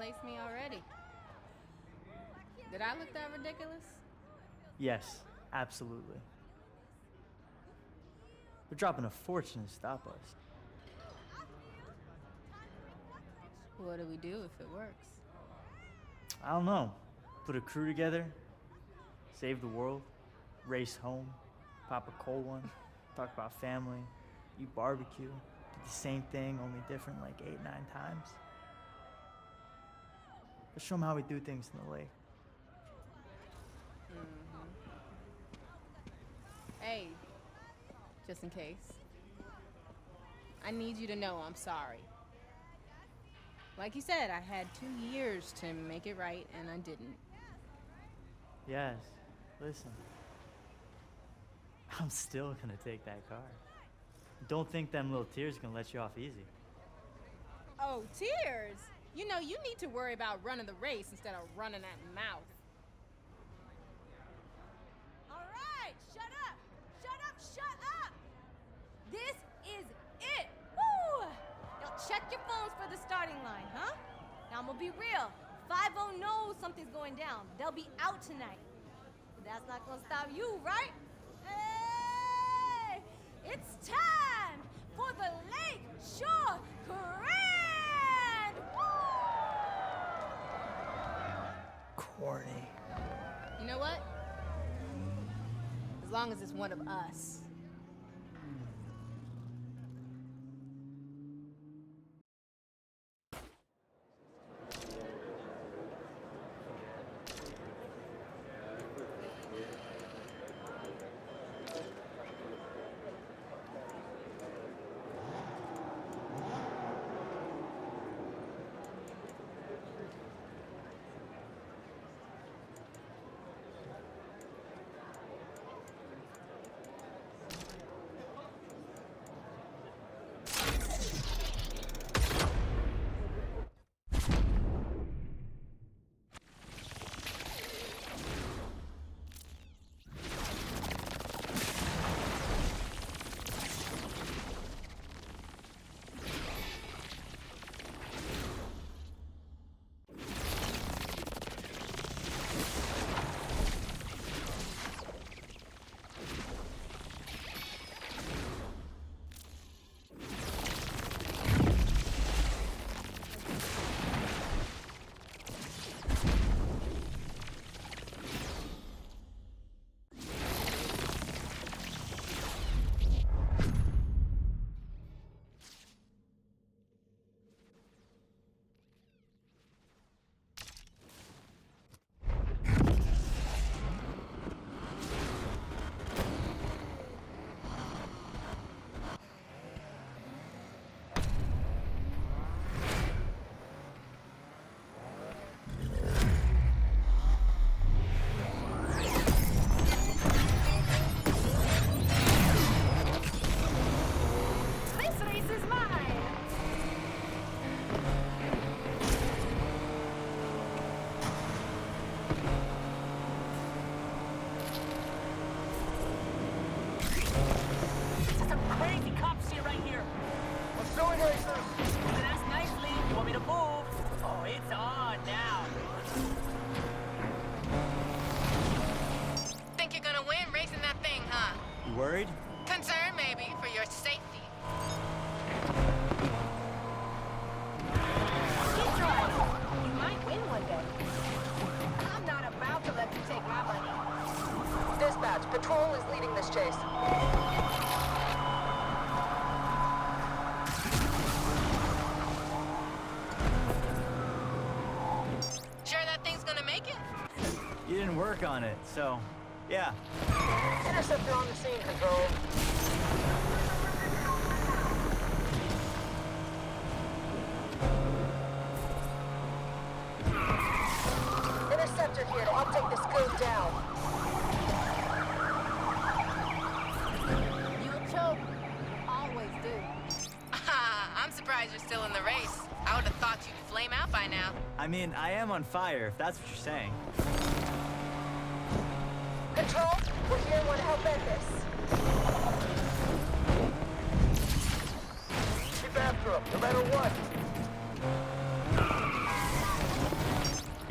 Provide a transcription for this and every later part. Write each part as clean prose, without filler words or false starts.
replace me already. Did I look that ridiculous? Yes, absolutely. They're dropping a fortune to stop us. What do we do if it works? I don't know. Put a crew together, save the world, race home, pop a cold one, talk about family, eat barbecue, do the same thing, only different like 8, 9 times. Let's show them how we do things in the lake. Hey, just in case. I need you to know I'm sorry. Like you said, I had 2 years to make it right, and I didn't. Yes, listen. I'm still gonna take that car. Don't think them little tears gonna let you off easy. Oh, tears! You know, you need to worry about running the race instead of running that mouth. All right, shut up! Shut up, shut up! This is it! Woo! Now check your phones for the starting line, huh? Now I'm gonna be real. 5-0 knows something's going down. They'll be out tonight. But that's not gonna stop you, right? Hey! It's time for the Lake Shore Grand! Woo! Corny. You know what? As long as it's one of us. Worried? Concerned, maybe, for your safety. Keep driving. You might win one day. I'm not about to let you take my money. Dispatch, patrol is leading this chase. Sure that thing's gonna make it? You didn't work on it, so yeah. Interceptor on the scene, Control. Interceptor here. I'll take this goon down. You'll choke. Always do. I'm surprised you're still in the race. I would have thought you'd flame out by now. I mean, I am on fire, if that's what you're saying. Control, we're here and want to help end this. Keep after him, no matter what.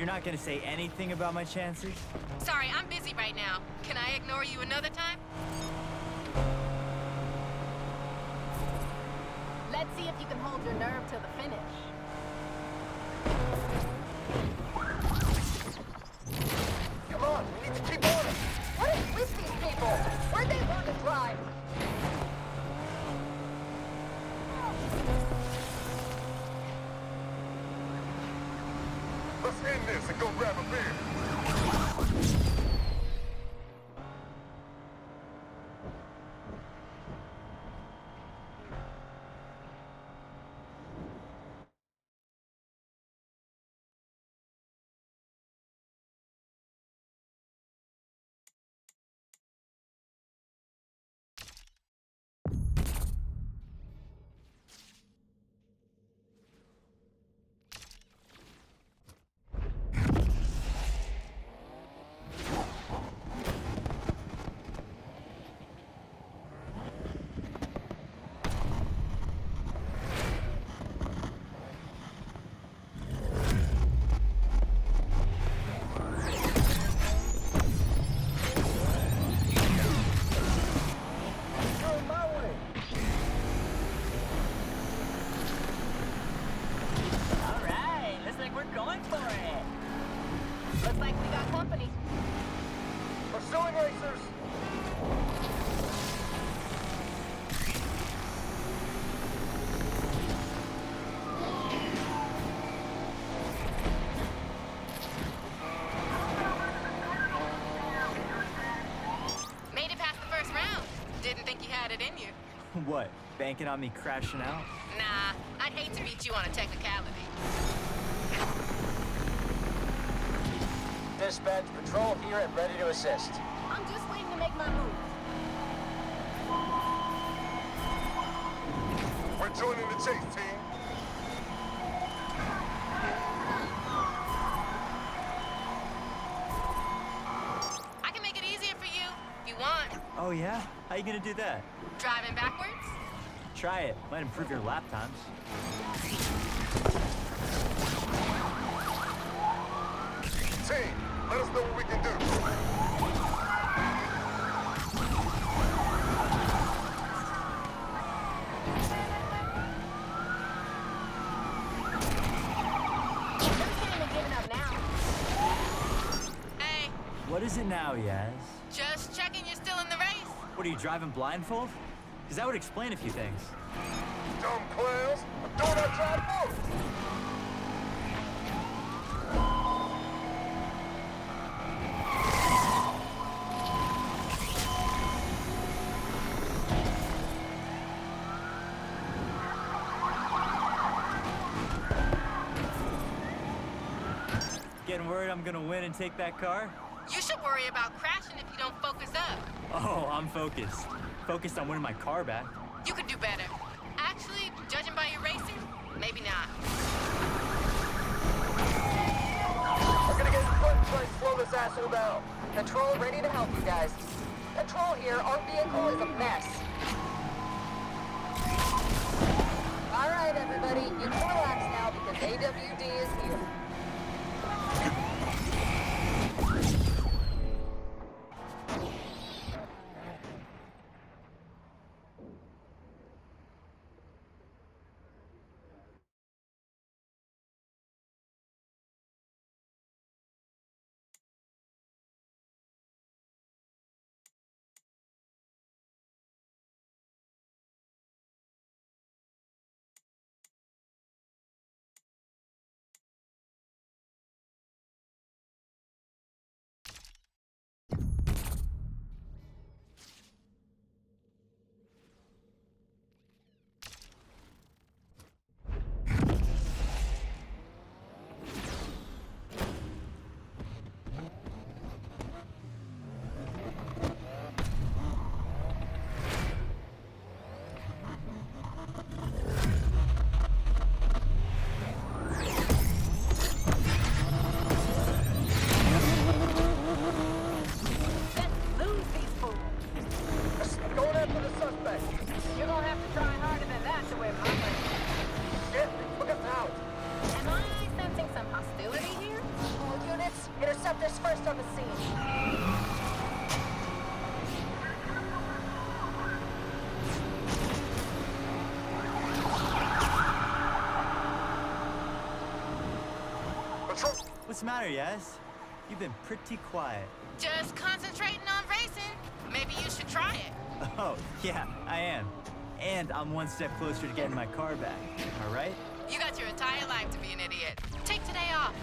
You're not gonna say anything about my chances? Sorry, I'm busy right now. Can I ignore you another time? Let's see if you can hold your nerve till the finish. Come on, we need to keep on it. What is with these people? Where'd they learn to drive? Let's end this and go grab a beer. Looks like we got company. Pursuing racers. Made it past the first round. Didn't think you had it in you. What, banking on me crashing out? Nah, I'd hate to beat you on a technicality. Dispatch, patrol here and ready to assist. I'm just waiting to make my move. We're joining the chase, team. I can make it easier for you if you want. Oh yeah? How you gonna do that? Driving backwards? Try it. Might improve your lap times. Team, let us know what we can do. Never seen him giving up now. Hey, What is it now, Yaz? just checking you're still in the race. What, are you driving blindfold? Because that would explain a few things. Dumb clowns. I'm doing our job first. Getting worried I'm gonna win and take that car? You should worry about crashing if you don't focus up. Oh, I'm focused. Focused on winning my car back. You could do better. Actually, judging by your racing, maybe not. We're gonna get in front and try and slow this asshole down. Patrol ready to help you guys. Patrol here, our vehicle is a mess. All right, everybody, you can relax now because AWD is here. Who's first on the scene? Patrol. What's the matter, Yaz? You've been pretty quiet. Just concentrating on racing. Maybe you should try it. Oh, yeah, I am. And I'm one step closer to getting my car back. All right? You got your entire life to be an idiot. Take today off.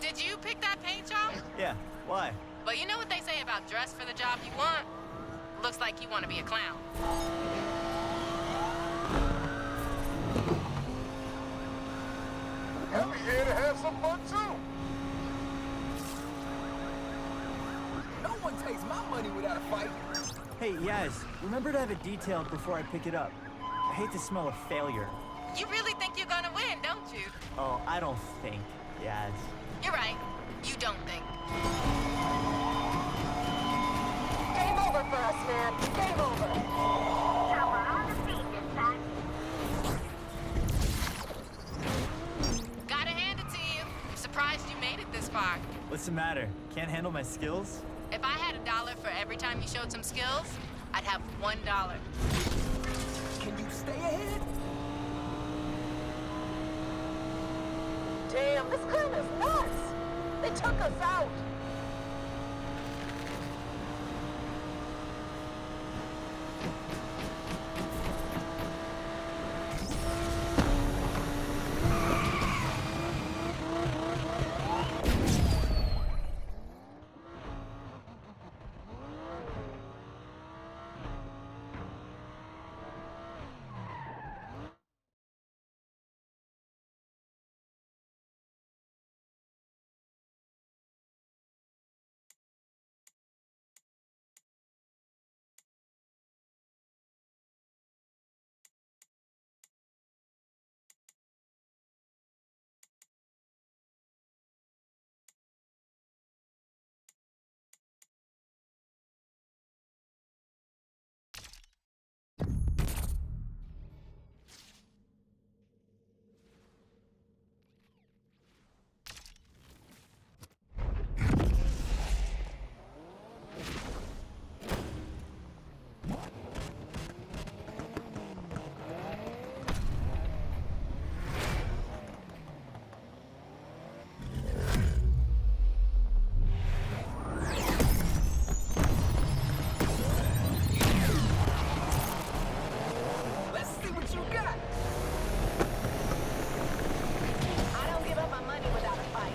Did you pick that paint job? Yeah, why? Well, you know what they say about dress for the job you want? Looks like you want to be a clown. And we here to have some fun too. No one takes my money without a fight. Hey, Yaz, remember to have it detailed before I pick it up. I hate the smell of failure. You really think you're gonna win, don't you? Oh, I don't think, Yaz. You're right. You don't think. Game over for us, man. Game over. Gotta hand it to you. I'm surprised you made it this far. What's the matter? Can't handle my skills? If I had $1 for every time you showed some skills, I'd have $1. Can you stay ahead? Damn, this clown is nuts. They took us out. Let's see what you got. I don't give up my money without a fight.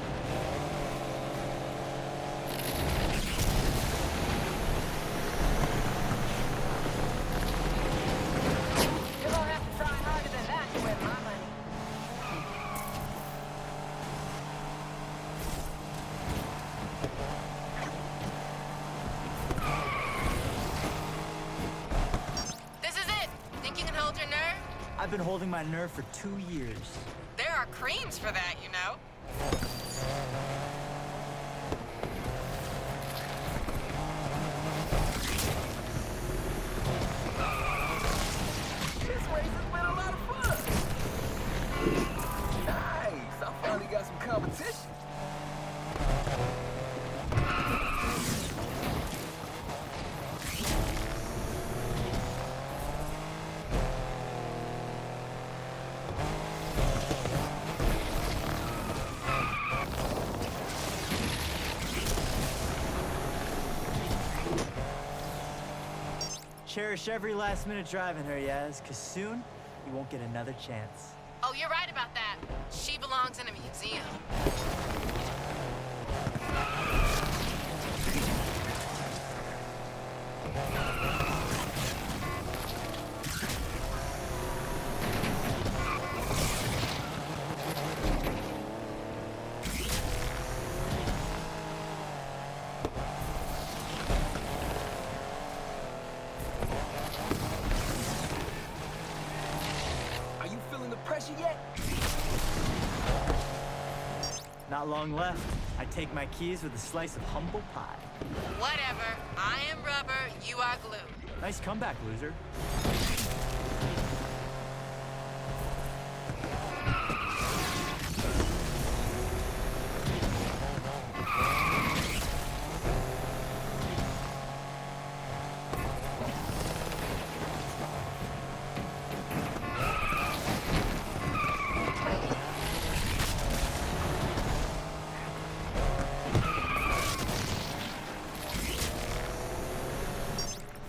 You're gonna have to try harder than that to win my money. This is it. Think you can hold your nerve? I've been holding my nerve for 2 years. There are creams for that, you know. This race has been a lot of fun. Nice. I finally got some competition. Cherish every last minute driving her, Yaz, because soon you won't get another chance. Oh, you're right about that. She belongs in a museum. Are you feeling the pressure yet? Not long left. I take my keys with a slice of humble pie. Whatever. I am rubber, you are glue. Nice comeback, loser.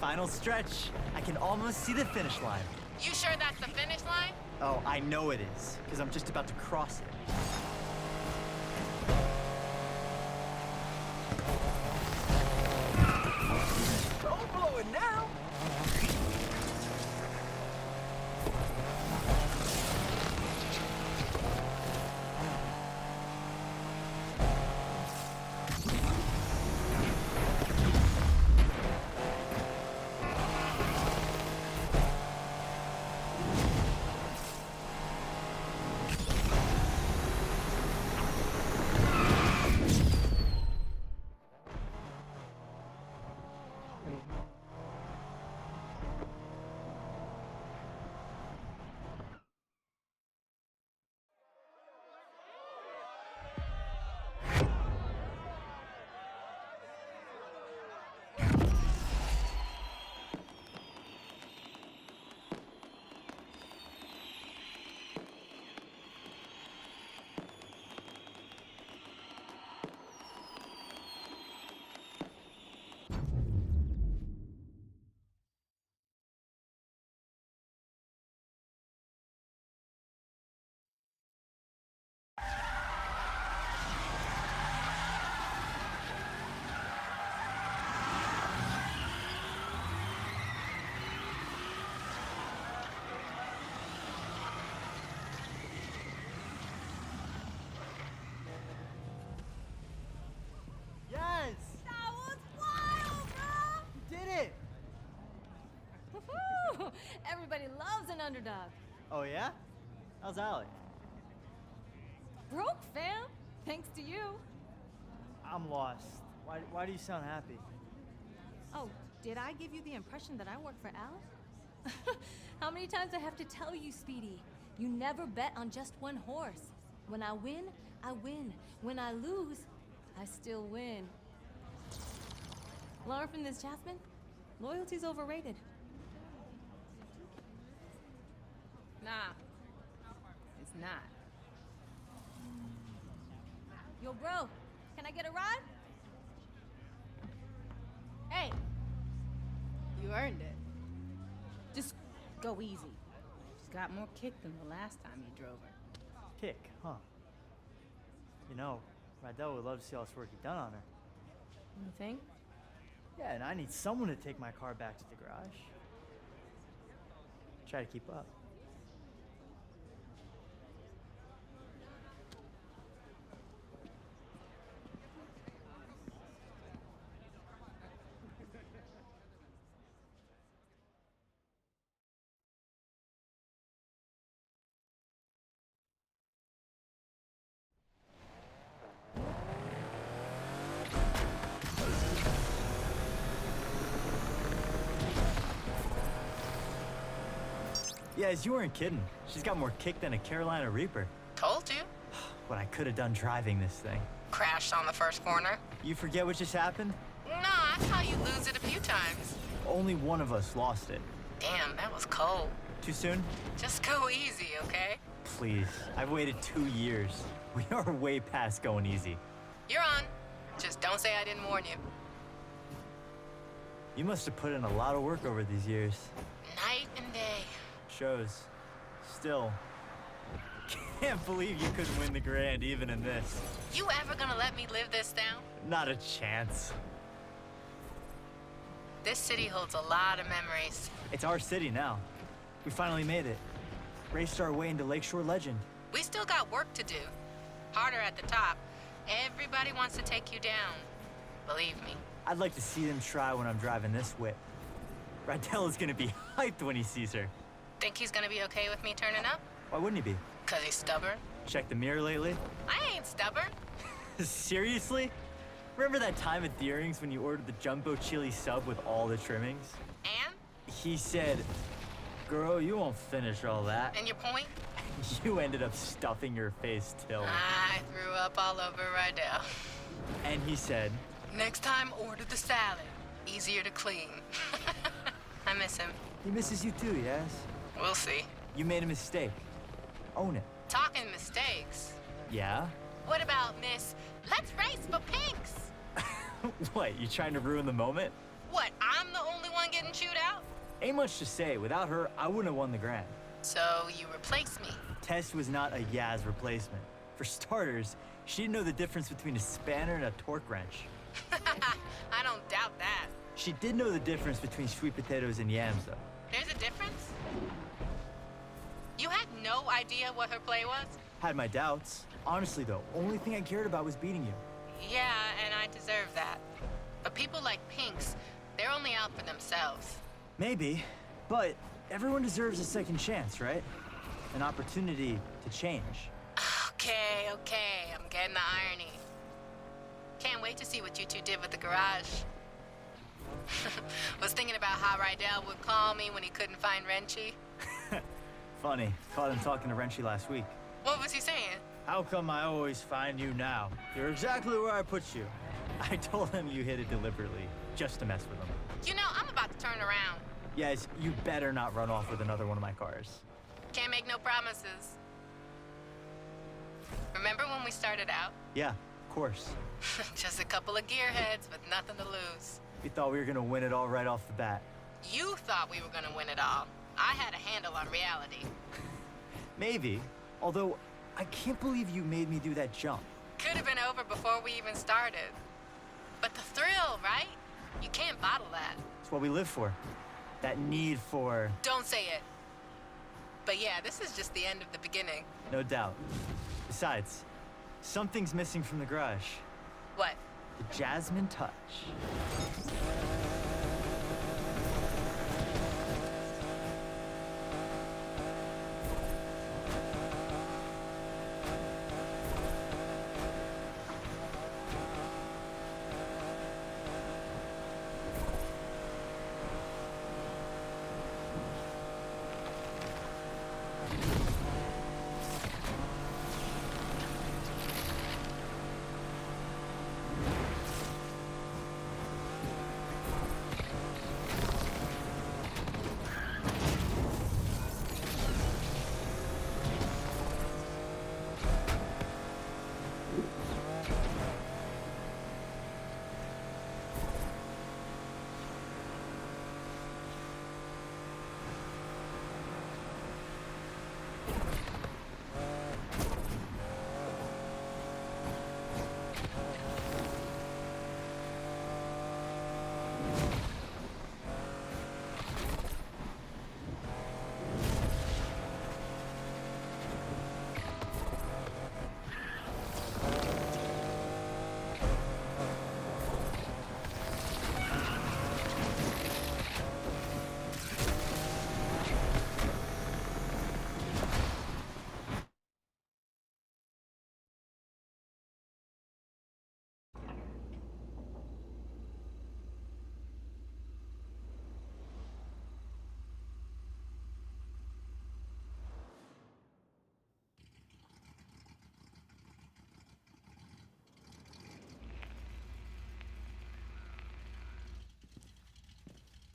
Final stretch. I can almost see the finish line. You sure that's the finish line? Oh, I know it is, because I'm just about to cross it. Don't blow it now. Yes! That was wild, bro! You did it! Woohoo! Everybody loves an underdog. Oh, yeah? How's Allie? Broke, fam. Thanks to you. I'm lost. Why do you sound happy? Oh, did I give you the impression that I work for Al? How many times I have to tell you, Speedy? You never bet on just one horse. When I win, I win. When I lose, I still win. Learn from this, Jasmine. Loyalty's overrated. Nah, it's not. Yo, bro, can I get a ride? Hey, You earned it. Just go easy. She's got more kick than the last time you drove her. Kick, huh? You know, Rydell would love to see all this work you've done on her. You think? Yeah, and I need someone to take my car back to the garage. Try to keep up. Yeah, you weren't kidding. She's got more kick than a Carolina Reaper. Told you. What I could have done driving this thing. Crashed on the first corner. You forget what just happened? Nah, I saw you lose it a few times. Only one of us lost it. Damn, that was cold. Too soon? Just go easy, okay? Please. I've waited 2 years. We are way past going easy. You're on. Just don't say I didn't warn you. You must have put in a lot of work over these years. Night and day. Shows. Still. Can't believe you couldn't win the grand even in this. You ever gonna let me live this down? Not a chance. This city holds a lot of memories. It's our city now. We finally made it. Raced our way into Lakeshore legend. We still got work to do. Harder at the top. Everybody wants to take you down. Believe me. I'd like to see them try when I'm driving this whip. Rydell is gonna be hyped when he sees her. Think he's gonna be okay with me turning up? Why wouldn't he be? 'Cause he's stubborn? Check the mirror lately? I ain't stubborn. Seriously? Remember that time at Deering's when you ordered the jumbo chili sub with all the trimmings? And? He said, girl, you won't finish all that. And your point? You ended up stuffing your face till. I threw up all over Rydell. And he said, Next time, order the salad. Easier to clean. I miss him. he misses you too, yes? We'll see. You made a mistake. Own it. Talking mistakes. Yeah? What about Miss Let's Race for Pinks? What, you trying to ruin the moment? What, I'm the only one getting chewed out? Ain't much to say. Without her, I wouldn't have won the Grand. So you replace me. Tess was not a Yaz replacement. For starters, she didn't know the difference between a spanner and a torque wrench. I don't doubt that. She did know the difference between sweet potatoes and yams, though. There's a difference? You had no idea what her play was? Had my doubts. Honestly, though, only thing I cared about was beating you. Yeah, and I deserve that. But people like Pinks, they're only out for themselves. Maybe, but everyone deserves a second chance, right? An opportunity to change. Okay, I'm getting the irony. Can't wait to see what you two did with the garage. Was thinking about how Rydell would call me when he couldn't find Wrenchy. Funny, caught him talking to Wrenchy last week. What was he saying? How come I always find you now? You're exactly where I put you. I told him you hit it deliberately, just to mess with him. You know, I'm about to turn around. Yes, you better not run off with another one of my cars. Can't make no promises. Remember when we started out? Yeah, of course. Just a couple of gearheads with nothing to lose. We thought we were gonna win it all right off the bat. You thought we were gonna win it all. I had a handle on reality. Maybe, although I can't believe you made me do that jump. Could have been over before we even started. But the thrill, right? You can't bottle that. It's what we live for. That need for... Don't say it. But yeah, this is just the end of the beginning. No doubt. Besides, something's missing from the garage. What? The Jasmine touch.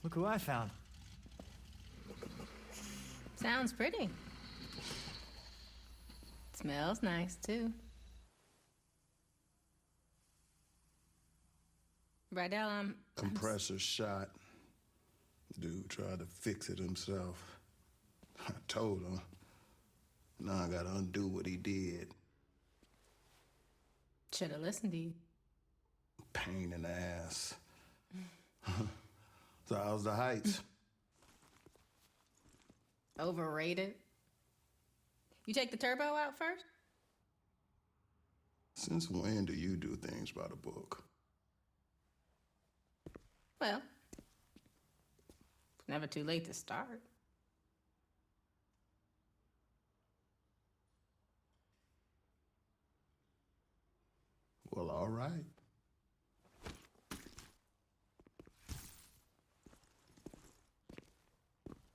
Look who I found. Sounds pretty. Smells nice, too. Rydell, Compressor shot. Dude tried to fix it himself. I told him. Now I gotta undo what he did. Should have listened to you. Pain in the ass. So how's the heights? Overrated. You take the turbo out first? Since when do you do things by the book? Well, it's never too late to start. Well, all right.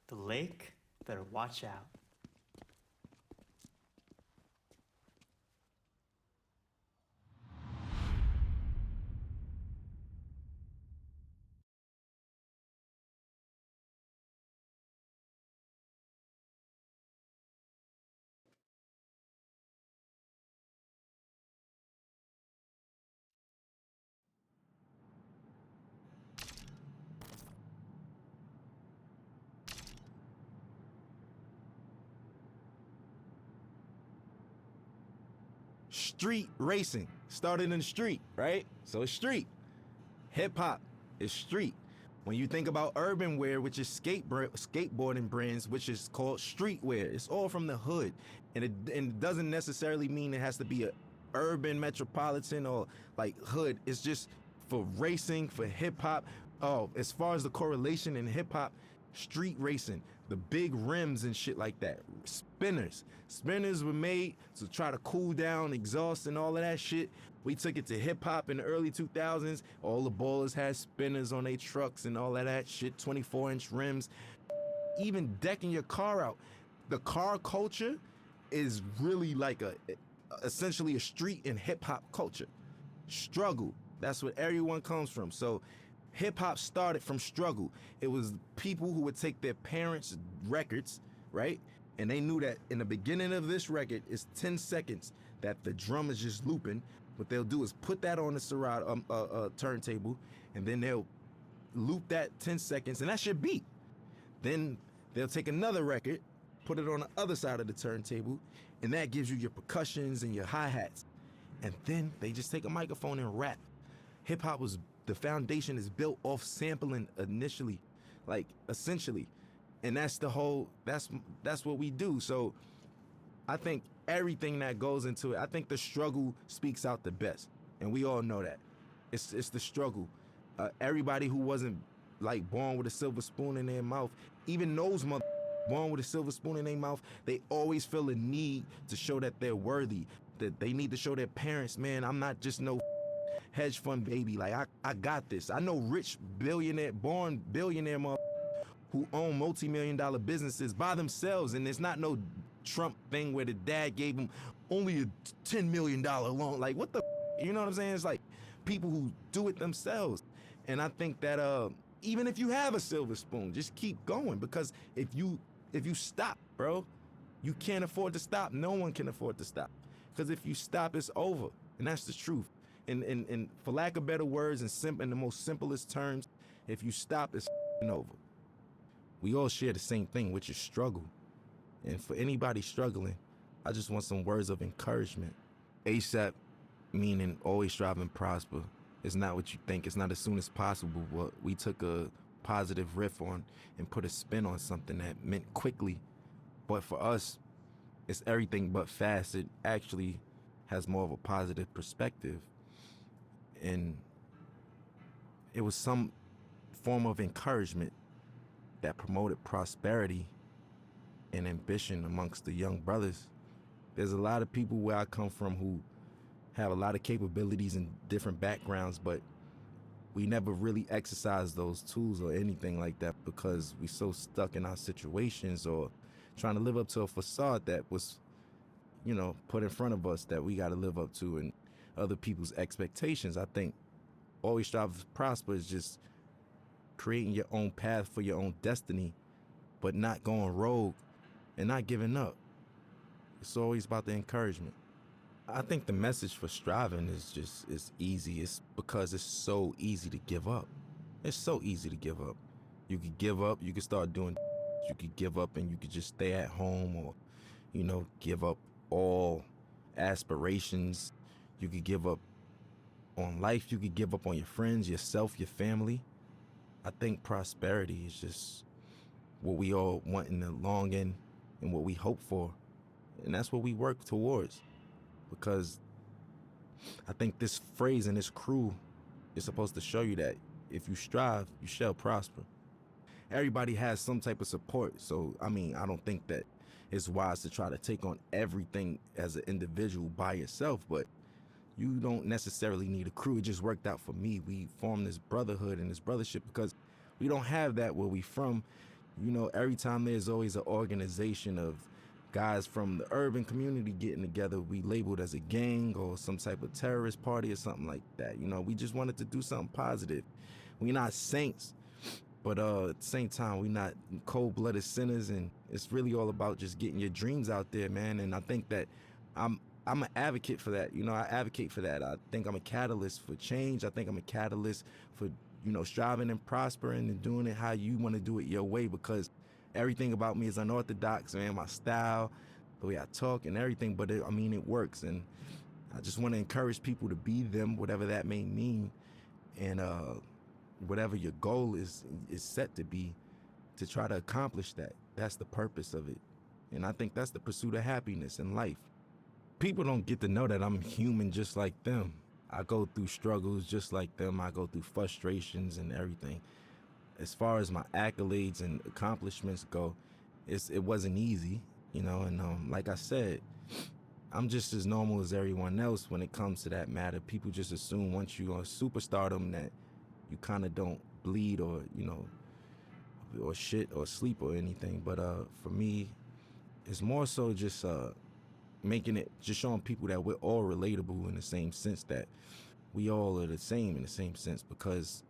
The lake better watch out. Street racing started in the street, right? So it's street. Hip hop is street. When you think about urban wear, which is skateboarding brands, which is called streetwear, it's all from the hood, and it doesn't necessarily mean it has to be a urban metropolitan or like hood. It's just for racing, for hip hop. Oh, as far as the correlation in hip hop, street racing, the big rims and shit like that, spinners. Spinners were made to try to cool down exhaust and all of that shit. We took it to hip hop in the early 2000s. All the ballers had spinners on their trucks and all of that shit, 24-inch rims. Even decking your car out. The car culture is really like essentially a street and hip hop culture. Struggle. That's what everyone comes from. So hip hop started from struggle. It was people who would take their parents' records, right? And they knew that in the beginning of this record, it's 10 seconds that the drum is just looping. What they'll do is put that on the Serato turntable, and then they'll loop that 10 seconds, and that's your beat. Then they'll take another record, put it on the other side of the turntable, and that gives you your percussions and your hi-hats. And then they just take a microphone and rap. Hip hop was, the foundation is built off sampling initially, like essentially. And that's the whole, that's what we do. So I think everything that goes into it, I think the struggle speaks out the best. And we all know that. It's the struggle. Everybody who wasn't like born with a silver spoon in their mouth, even those born with a silver spoon in their mouth, they always feel a need to show that they're worthy, that they need to show their parents, man, I'm not just no hedge fund baby. Like, I got this. I know rich billionaire, born billionaire who own multi-million-dollar businesses by themselves, and it's not no Trump thing where the dad gave him only a $10 million loan. Like, what the, you know what I'm saying? It's like people who do it themselves. And I think that even if you have a silver spoon, just keep going, because if you stop, bro, you can't afford to stop. No one can afford to stop, because if you stop, it's over, and that's the truth. And for lack of better words, in the most simplest terms, if you stop, it's over. We all share the same thing, which is struggle. And for anybody struggling, I just want some words of encouragement. ASAP, meaning always strive and prosper. It's not what you think. It's not as soon as possible. But we took a positive riff on and put a spin on something that meant quickly. But for us, it's everything but fast. It actually has more of a positive perspective. And it was some form of encouragement that promoted prosperity and ambition amongst the young brothers. There's a lot of people where I come from who have a lot of capabilities and different backgrounds, but we never really exercise those tools or anything like that because we so stuck in our situations or trying to live up to a facade that was, put in front of us that we got to live up to and other people's expectations. I think always strive to prosper is just creating your own path for your own destiny, but not going rogue and not giving up. It's always about the encouragement. I think the message for striving is easy. It's because it's so easy to give up. It's so easy to give up. You could give up, you could start doing, you could give up and you could just stay at home or, give up all aspirations. You could give up on life. You could give up on your friends, yourself, your family. I think prosperity is just what we all want in the long end and what we hope for. And that's what we work towards. Because I think this phrase and this crew is supposed to show you that if you strive, you shall prosper. Everybody has some type of support. So, I don't think that it's wise to try to take on everything as an individual by yourself. But You don't necessarily need a crew. It just worked out for me. We formed this brotherhood and this brothership because we don't have that where we from. You know, every time there's always an organization of guys from the urban community getting together, we labeled as a gang or some type of terrorist party or something like that. You know, we just wanted to do something positive. We're not saints, but at the same time, we're not cold-blooded sinners, and it's really all about just getting your dreams out there, man. And I think that I'm an advocate for that. You know, I advocate for that. I think I'm a catalyst for change. I think I'm a catalyst for, you know, striving and prospering and doing it how you want to do it your way, because everything about me is unorthodox, man. My style, the way I talk and everything, but it works. And I just want to encourage people to be them, whatever that may mean. And whatever your goal is set to be, to try to accomplish that. That's the purpose of it. And I think that's the pursuit of happiness in life. People don't get to know that I'm human just like them. I go through struggles just like them. I go through frustrations and everything. As far as my accolades and accomplishments go, it wasn't easy, you know, and like I said, I'm just as normal as everyone else when it comes to that matter. People just assume once you're on superstardom that you kind of don't bleed or, you know, or shit or sleep or anything. But for me, it's more so just just showing people that we're all relatable in the same sense, that we all are the same in the same sense, because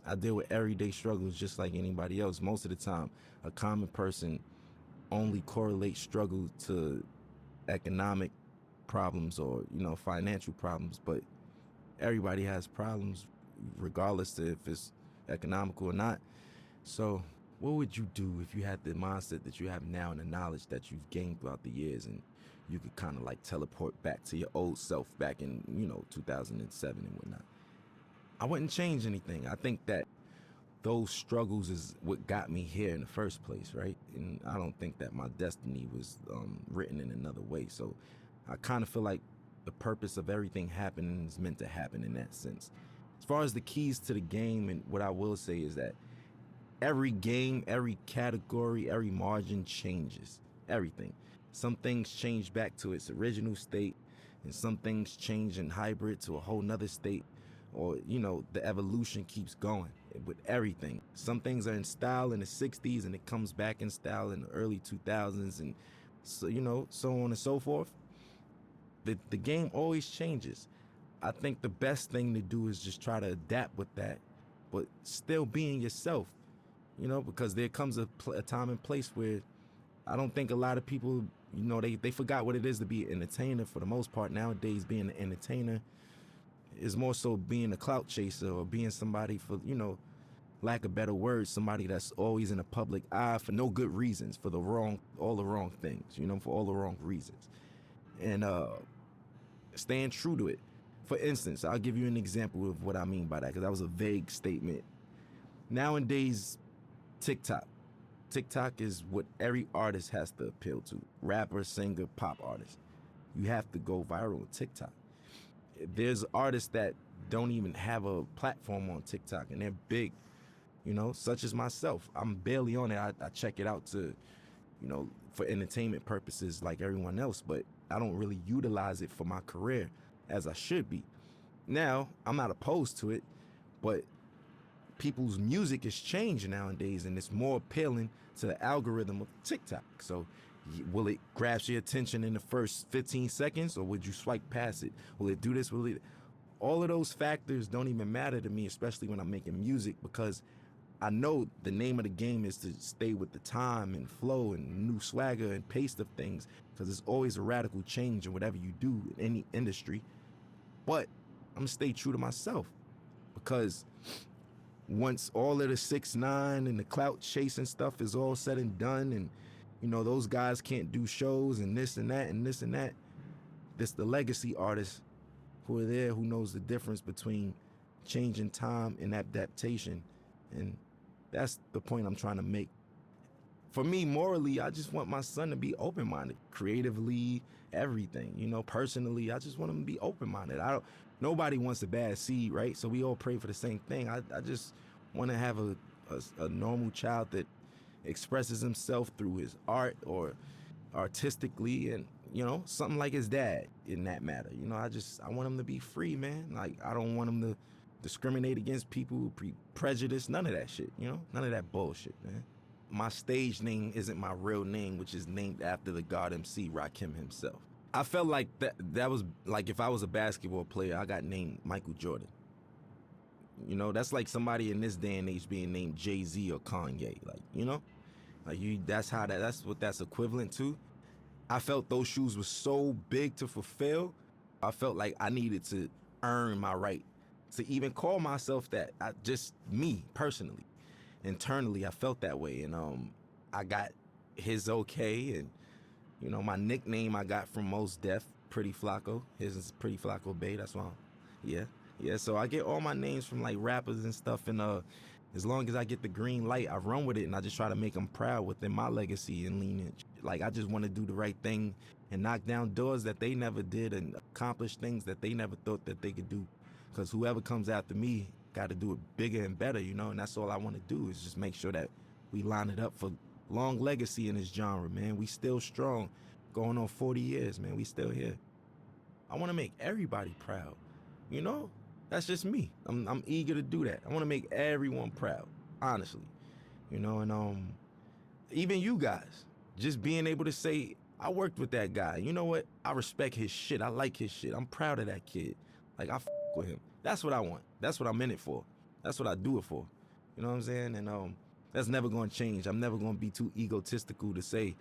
I deal with everyday struggles just like anybody else. Most of the time, a common person only correlates struggle to economic problems or, you know, financial problems, but everybody has problems regardless of if it's economical or not. So what would you do if you had the mindset that you have now and the knowledge that you've gained throughout the years, and you could kind of like teleport back to your old self back in, you know, 2007 and whatnot? I wouldn't change anything. I think that those struggles is what got me here in the first place, right? And I don't think that my destiny was written in another way. So I kind of feel like the purpose of everything happening is meant to happen in that sense. As far as the keys to the game, and what I will say is that every game, every category, every margin changes. Everything. Some things change back to its original state, and some things change in hybrid to a whole nother state. Or, you know, the evolution keeps going with everything. Some things are in style in the 60s and it comes back in style in the early 2000s, and so, you know, so on and so forth. The game always changes. I think the best thing to do is just try to adapt with that, but still being yourself, you know, because there comes a time and place where I don't think a lot of people, you know, they forgot what it is to be an entertainer for the most part. Nowadays, being an entertainer is more so being a clout chaser, or being somebody, for, you know, lack of better words, somebody that's always in the public eye for no good reasons, for all the wrong things, you know, for all the wrong reasons. And staying true to it. For instance, I'll give you an example of what I mean by that, because that was a vague statement. Nowadays, TikTok is what every artist has to appeal to. Rapper, singer, pop artist. You have to go viral on TikTok. There's artists that don't even have a platform on TikTok, and they're big, you know, such as myself. I'm barely on it. I check it out to, you know, for entertainment purposes like everyone else, but I don't really utilize it for my career as I should be. Now, I'm not opposed to it, but people's music is changing nowadays, and it's more appealing to the algorithm of TikTok. So will it grasp your attention in the first 15 seconds, or would you swipe past it? Will it do this? All of those factors don't even matter to me, especially when I'm making music, because I know the name of the game is to stay with the time and flow and new swagger and pace of things, because there's always a radical change in whatever you do in any industry. But I'm gonna stay true to myself, because once all of the 6ix9ine and the clout chasing stuff is all said and done, and, you know, those guys can't do shows and this and that and this and that, this the legacy artists who are there, who knows the difference between changing time and adaptation. And that's the point I'm trying to make. For me, morally, I just want my son to be open-minded, creatively, everything, you know, personally. I just want him to be open-minded. Nobody wants a bad seed, right? So we all pray for the same thing. I just want to have a normal child that expresses himself through his art or artistically, and, you know, something like his dad in that matter. You know, I want him to be free, man. Like, I don't want him to discriminate against people, prejudice, none of that shit, you know? None of that bullshit, man. My stage name isn't my real name, which is named after the God MC, Rakim himself. I felt like that was like if I was a basketball player, I got named Michael Jordan. You know, that's like somebody in this day and age being named Jay-Z or Kanye, like, you know? Like that's what that's equivalent to. I felt those shoes were so big to fulfill. I felt like I needed to earn my right to even call myself that. Just me personally, internally, I felt that way, and I got his okay, and you know my nickname I got from Mos Def, Pretty Flacco. His is Pretty Flacco Bay. That's why, yeah. So I get all my names from like rappers and stuff, and as long as I get the green light, I run with it, and I just try to make them proud within my legacy and lineage. Like, I just want to do the right thing and knock down doors that they never did and accomplish things that they never thought that they could do. Because whoever comes after me got to do it bigger and better, you know, and that's all I want to do is just make sure that we line it up for long legacy in this genre, man. We still strong, going on 40 years, man. We still here. I want to make everybody proud, you know? That's just me. I'm eager to do that. I want to make everyone proud, honestly. You know, and even you guys, just being able to say, I worked with that guy. You know what? I respect his shit. I like his shit. I'm proud of that kid. Like, I with him. That's what I want. That's what I'm in it for. That's what I do it for. You know what I'm saying? And that's never going to change. I'm never going to be too egotistical to say,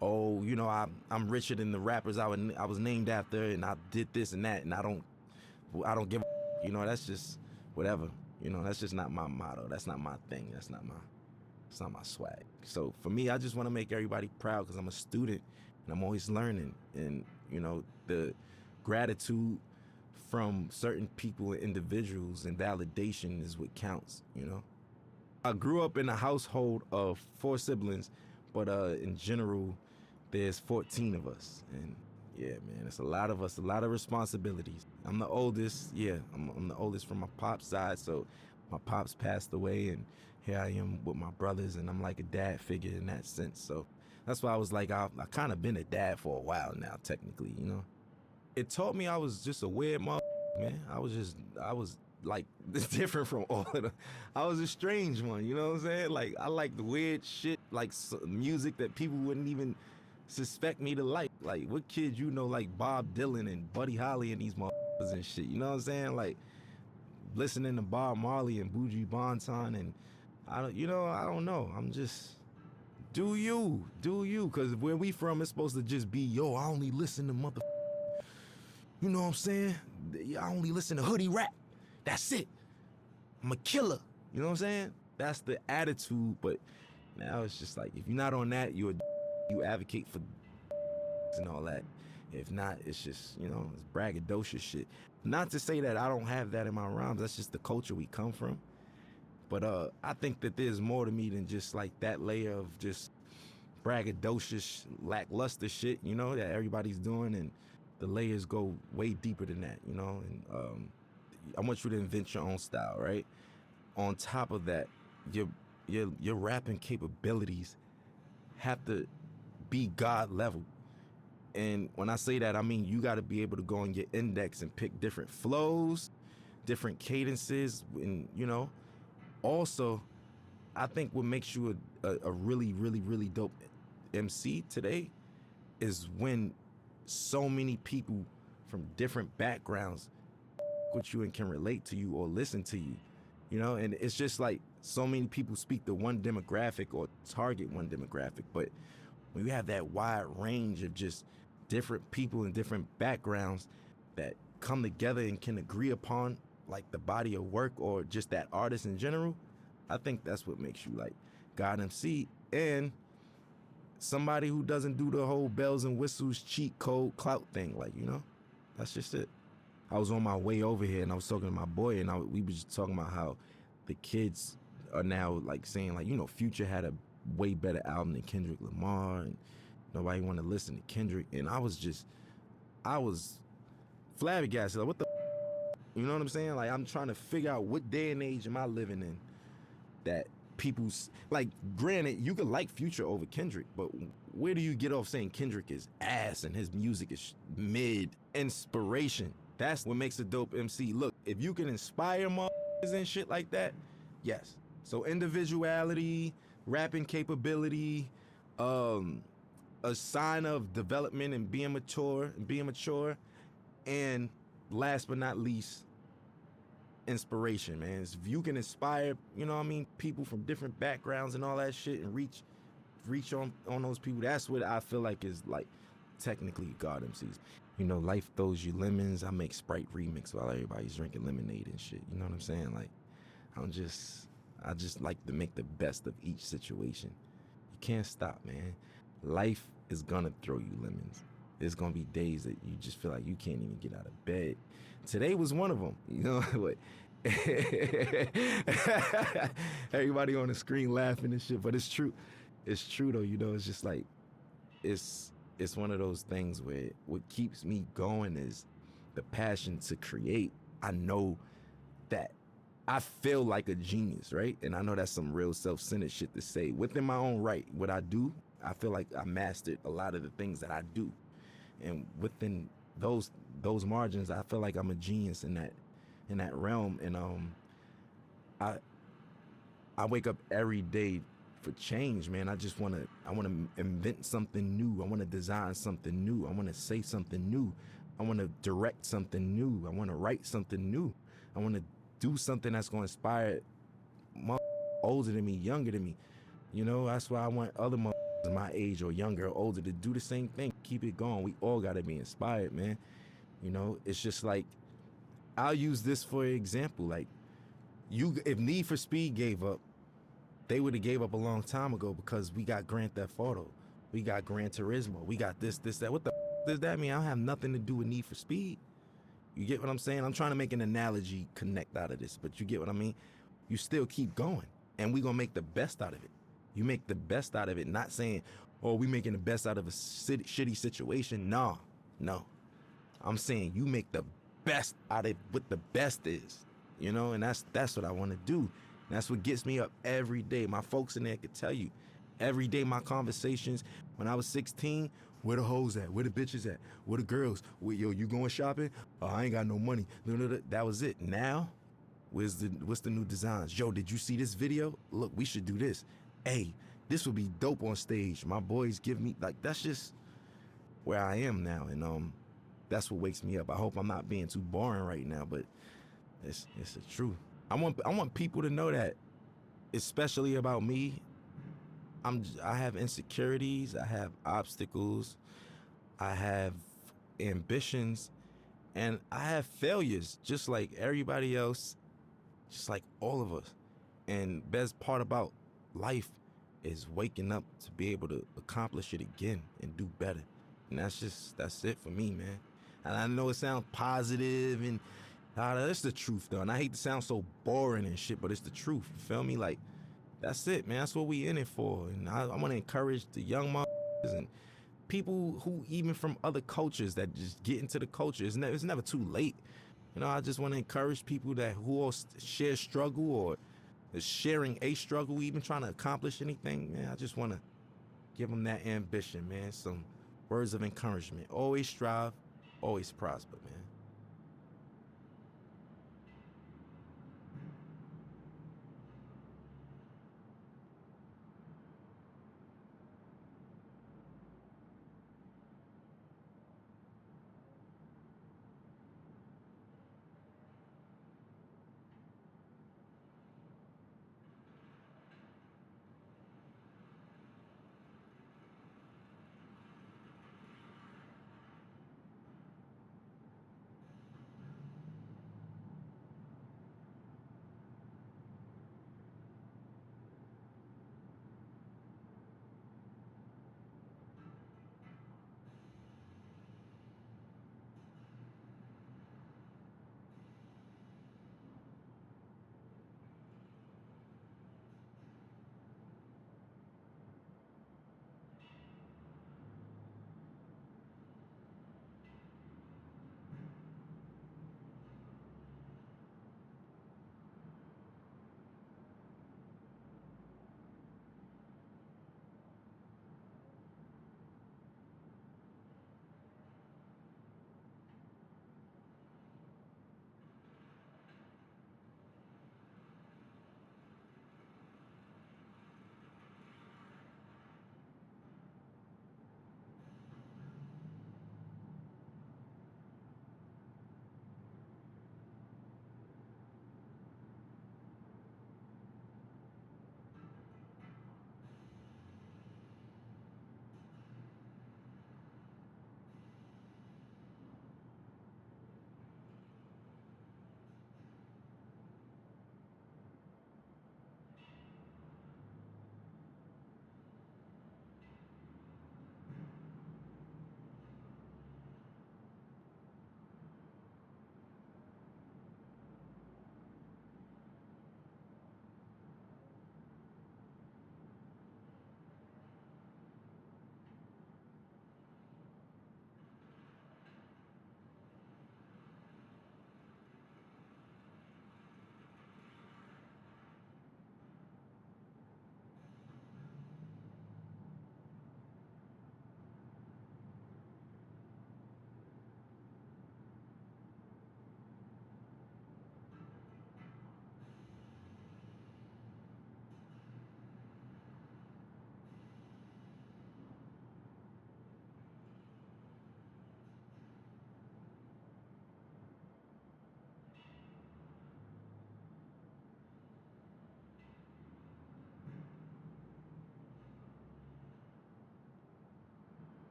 oh, you know, I'm richer than the rappers I was named after, and I did this and that, and I don't give a. You know, that's just whatever. You know, that's just not my motto. That's not my thing. It's not my swag. So for me, I just want to make everybody proud because I'm a student and I'm always learning. And, you know, the gratitude from certain people and individuals and validation is what counts, you know. I grew up in a household of 4 siblings, but in general, there's 14 of us. And yeah, man, it's a lot of us, a lot of responsibilities. I'm the oldest, I'm the oldest from my pop's side, so my pops passed away, and here I am with my brothers, and I'm like a dad figure in that sense. So that's why I was like, I kind of been a dad for a while now, technically, you know. It taught me I was just a weird man. I was like different from all of them. I was a strange one, you know what I'm saying? Like, I like the weird shit, like music that people wouldn't even suspect me to like. Like, what kids you know like Bob Dylan and Buddy Holly and these motherfuckers and shit, you know what I'm saying? Like, listening to Bob Marley and Buju Banton, and I don't know. I'm just, do you, because where we from, it's supposed to just be, yo, I only listen to you know what I'm saying? I only listen to hoodie rap. That's it. I'm a killer. You know what I'm saying? That's the attitude, but now it's just like, if you're not on that, you advocate for and all that. If not, it's just, you know, it's braggadocious shit. Not to say that I don't have that in my rhymes. That's just the culture we come from. But I think that there's more to me than just like that layer of just braggadocious, lackluster shit, you know, that everybody's doing, and the layers go way deeper than that, you know. And I want you to invent your own style, right? On top of that, your rapping capabilities have to be God level. And when I say that, I mean you got to be able to go on your index and pick different flows, different cadences, and, you know. Also, I think what makes you a really, really, really dope MC today is when so many people from different backgrounds with you and can relate to you or listen to you, you know. And it's just like so many people speak to one demographic or target one demographic, but when you have that wide range of just different people and different backgrounds that come together and can agree upon like the body of work or just that artist in general, I think that's what makes you like God MC and somebody who doesn't do the whole bells and whistles cheat code clout thing. Like, you know, that's just it. I was on my way over here and I was talking to my boy, and we were just talking about how the kids are now like saying like, you know, Future had a way better album than Kendrick Lamar, and nobody want to listen to Kendrick. And I was flabbergasted. Like, what the, you know what I'm saying? Like, I'm trying to figure out what day and age am I living in that people's, like, granted, you could like Future over Kendrick, but where do you get off saying Kendrick is ass and his music is mid? Inspiration. That's what makes a dope MC. Look, if you can inspire motherfuckers and shit like that, yes. So individuality, rapping capability, a sign of development and being mature, and last but not least, inspiration, man. If you can inspire, you know what I mean, people from different backgrounds and all that shit and reach on those people, that's what I feel like is like technically God MCs. You know, life throws you lemons. I make Sprite remix while everybody's drinking lemonade and shit. You know what I'm saying? Like, I just like to make the best of each situation. You can't stop, man. Life is gonna throw you lemons. There's gonna be days that you just feel like you can't even get out of bed. Today was one of them. You know what? Everybody on the screen laughing and shit, but it's true. It's true though. You know, it's just like it's one of those things where what keeps me going is the passion to create. I know that I feel like a genius, right? And I know that's some real self-centered shit to say. Within my own right, what I do, I feel like I mastered a lot of the things that I do. And within those margins, I feel like I'm a genius in that realm. And I wake up every day for change, man. I wanna invent something new. I wanna design something new. I wanna say something new. I wanna direct something new. I wanna write something new. I wanna do something that's gonna inspire older than me, younger than me. You know, that's why I want other my age or younger or older to do the same thing. Keep it going. We all gotta be inspired, man. You know, it's just like, I'll use this for example. Like, if Need for Speed gave up, they would have gave up a long time ago, because we got Grand Theft Auto, we got Gran Turismo, we got this, that. What the does that mean? I don't have nothing to do with Need for Speed. You get what I'm saying? I'm trying to make an analogy connect out of this, but you get what I mean? You still keep going, and we gonna make the best out of it. You make the best out of it, not saying, oh, we making the best out of a shitty situation. No. I'm saying you make the best out of what the best is, you know, and that's what I want to do. And that's what gets me up every day. My folks in there could tell you, every day my conversations, when I was 16, where the hoes at? Where the bitches at? Where the girls? Yo, you going shopping? Oh, I ain't got no money. That was it. Now, what's the new designs? Yo, did you see this video? Look, we should do this. Hey, this would be dope on stage. My boys give me, like, that's just where I am now. And that's what wakes me up. I hope I'm not being too boring right now, but it's the truth. I want people to know that, especially about me, I have insecurities, I have obstacles, I have ambitions, and I have failures, just like everybody else, just like all of us. And best part about life is waking up to be able to accomplish it again and do better. And that's it for me, man. And I know it sounds positive and that's the truth though. And I hate to sound so boring and shit, but it's the truth. You feel me? Like, that's it, man. That's what we in it for. And I want to encourage the young motherfuckers and people who even from other cultures that just get into the culture. It's never too late. You know, I just want to encourage people who all share struggle or is sharing a struggle, even trying to accomplish anything, man. I just want to give them that ambition, man. Some words of encouragement. Always strive, always prosper, man.